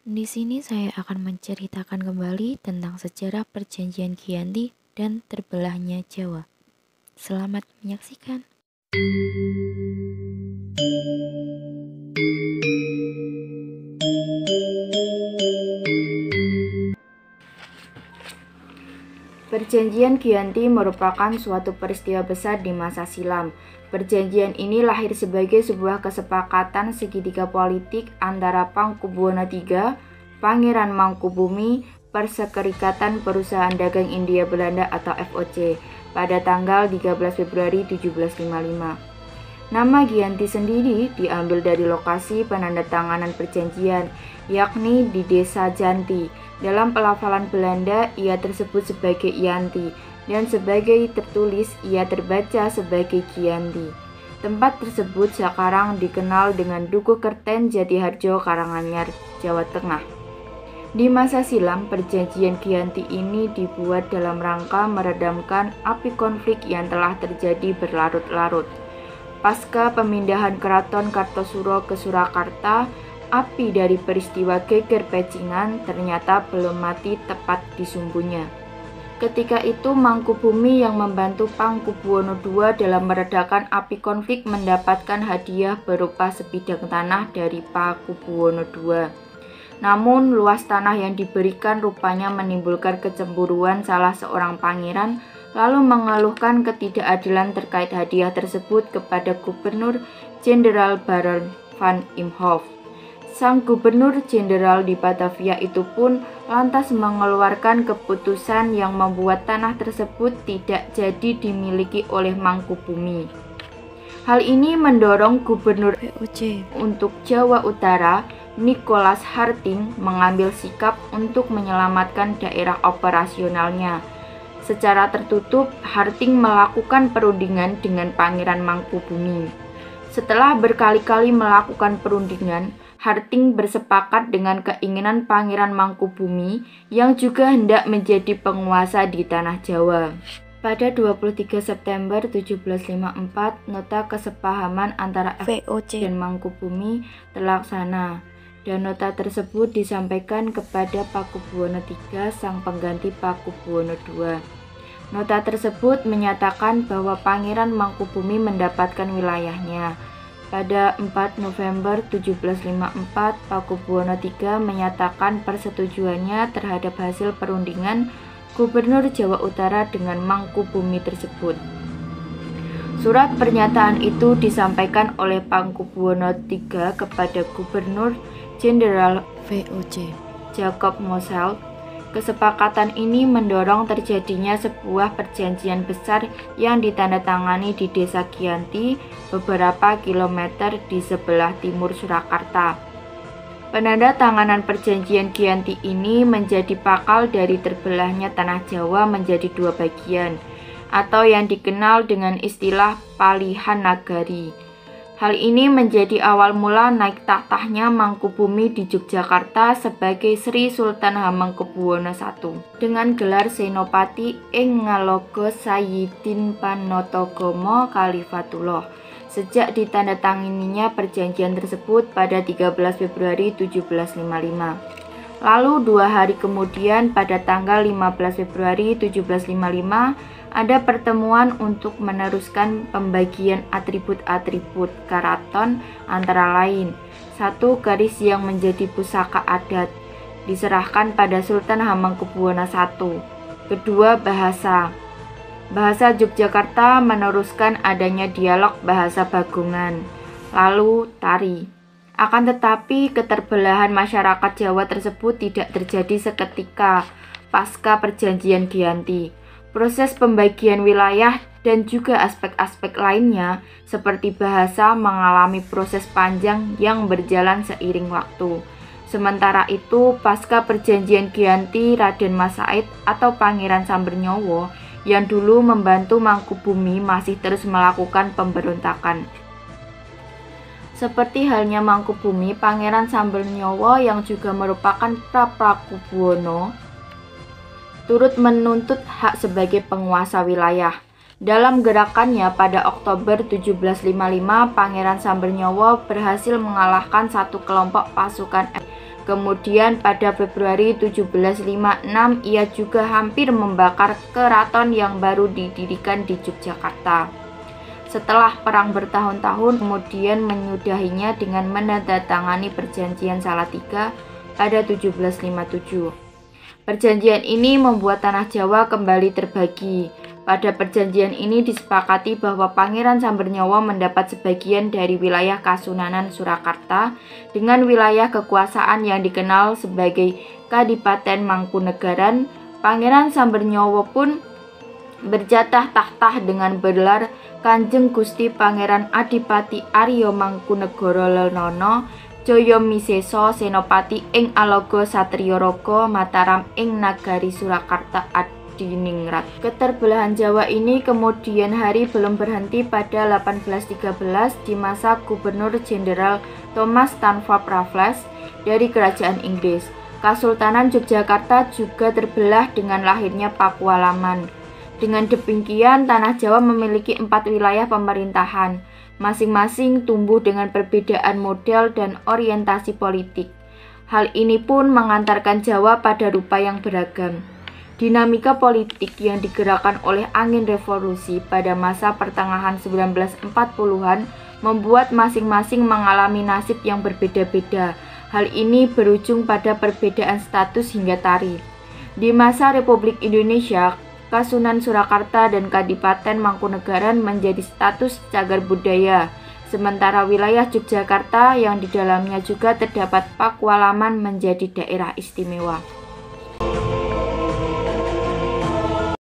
Di sini saya akan menceritakan kembali tentang sejarah perjanjian Giyanti dan terbelahnya Jawa. Selamat menyaksikan. Perjanjian Giyanti merupakan suatu peristiwa besar di masa silam. Perjanjian ini lahir sebagai sebuah kesepakatan segitiga politik antara Pakubuwono III, Pangeran Mangkubumi, Perserikatan Perusahaan Dagang India Belanda atau FOC pada tanggal 13 Februari 1755. Nama Giyanti sendiri diambil dari lokasi penandatanganan perjanjian, yakni di Desa Janti. Dalam pelafalan Belanda, ia tersebut sebagai Yanti, dan sebagai tertulis, ia terbaca sebagai Giyanti. Tempat tersebut sekarang dikenal dengan Duku Kerten, Jatiharjo, Karanganyar, Jawa Tengah. Di masa silam, perjanjian Giyanti ini dibuat dalam rangka meredamkan api konflik yang telah terjadi berlarut-larut. Pasca pemindahan Keraton Kartosuro ke Surakarta, api dari peristiwa geger Pecingan ternyata belum mati tepat di sumbunya. Ketika itu Mangkubumi yang membantu Pakubuwono II dalam meredakan api konflik mendapatkan hadiah berupa sebidang tanah dari Pakubuwono II. Namun luas tanah yang diberikan rupanya menimbulkan kecemburuan salah seorang pangeran, lalu mengeluhkan ketidakadilan terkait hadiah tersebut kepada Gubernur Jenderal Baron van Imhoff. Sang Gubernur Jenderal di Batavia itu pun lantas mengeluarkan keputusan yang membuat tanah tersebut tidak jadi dimiliki oleh Mangkubumi. Hal ini mendorong Gubernur VOC untuk Jawa Utara, Nicholas Harting, mengambil sikap untuk menyelamatkan daerah operasionalnya. Secara tertutup, Harting melakukan perundingan dengan Pangeran Mangkubumi. Setelah berkali-kali melakukan perundingan, Harting bersepakat dengan keinginan Pangeran Mangkubumi yang juga hendak menjadi penguasa di tanah Jawa. Pada 23 September 1754, nota kesepahaman antara VOC dan Mangkubumi terlaksana, dan nota tersebut disampaikan kepada Pakubuwono III, sang pengganti Pakubuwono II. Nota tersebut menyatakan bahwa Pangeran Mangkubumi mendapatkan wilayahnya. Pada 4 November 1754, Pakubuwono III menyatakan persetujuannya terhadap hasil perundingan Gubernur Jawa Utara dengan Mangkubumi tersebut. Surat pernyataan itu disampaikan oleh Pakubuwono III kepada Gubernur Jenderal VOC Jacob Moselt. Kesepakatan ini mendorong terjadinya sebuah perjanjian besar yang ditandatangani di Desa Giyanti, beberapa kilometer di sebelah timur Surakarta. Penandatanganan perjanjian Giyanti ini menjadi pakal dari terbelahnya tanah Jawa menjadi dua bagian, atau yang dikenal dengan istilah Palihan Nagari. Hal ini menjadi awal mula naik tahtanya Mangkubumi di Yogyakarta sebagai Sri Sultan Hamengkubuwono I dengan gelar Senopati ing Ngaloga Sayyidin Panatagomo Khalifatullah. Sejak ditandatanganinya perjanjian tersebut pada 13 Februari 1755. Lalu 2 hari kemudian pada tanggal 15 Februari 1755 ada pertemuan untuk meneruskan pembagian atribut-atribut keraton antara lain 1. Garis yang menjadi pusaka adat diserahkan pada Sultan Hamengkubuwono I. 2. Bahasa Yogyakarta meneruskan adanya dialog bahasa Bagongan. Lalu tari. Akan tetapi keterbelahan masyarakat Jawa tersebut tidak terjadi seketika pasca perjanjian Giyanti. Proses pembagian wilayah dan juga aspek-aspek lainnya seperti bahasa mengalami proses panjang yang berjalan seiring waktu. Sementara itu, pasca perjanjian Giyanti, Raden Mas Said atau Pangeran Sambernyowo yang dulu membantu Mangkubumi masih terus melakukan pemberontakan. Seperti halnya Mangkubumi, Pangeran Sambernyowo yang juga merupakan pra-Pakubuwono turut menuntut hak sebagai penguasa wilayah. Dalam gerakannya pada Oktober 1755, Pangeran Sambernyowo berhasil mengalahkan satu kelompok pasukan Kemudian pada Februari 1756 ia juga hampir membakar keraton yang baru didirikan di Yogyakarta. Setelah perang bertahun-tahun, kemudian menyudahinya dengan menandatangani Perjanjian Salatiga pada 1757. Perjanjian ini membuat tanah Jawa kembali terbagi. Pada perjanjian ini disepakati bahwa Pangeran Sambernyawa mendapat sebagian dari wilayah Kasunanan Surakarta dengan wilayah kekuasaan yang dikenal sebagai Kadipaten Mangkunegaran. Pangeran Sambernyawa pun berjatah takhta dengan gelar Kanjeng Gusti Pangeran Adipati Arya Mangkunegara Lenono Jaya Miseso Senopati ing Alaga Satriya Raga Mataram ing Nagari Surakarta Adiningrat. Keterbelahan Jawa ini kemudian hari belum berhenti pada 1813 di masa Gubernur Jenderal Thomas Stamford Raffles dari Kerajaan Inggris. Kesultanan Yogyakarta juga terbelah dengan lahirnya Pakualaman. Dengan demikian, tanah Jawa memiliki 4 wilayah pemerintahan. Masing-masing tumbuh dengan perbedaan model dan orientasi politik. Hal ini pun mengantarkan Jawa pada rupa yang beragam. Dinamika politik yang digerakkan oleh angin revolusi pada masa pertengahan 1940-an membuat masing-masing mengalami nasib yang berbeda-beda. Hal ini berujung pada perbedaan status hingga tarif. Di masa Republik Indonesia, Kasunan Surakarta dan Kadipaten Mangkunegaran menjadi status cagar budaya, sementara wilayah Yogyakarta yang di dalamnya juga terdapat Pakualaman menjadi daerah istimewa.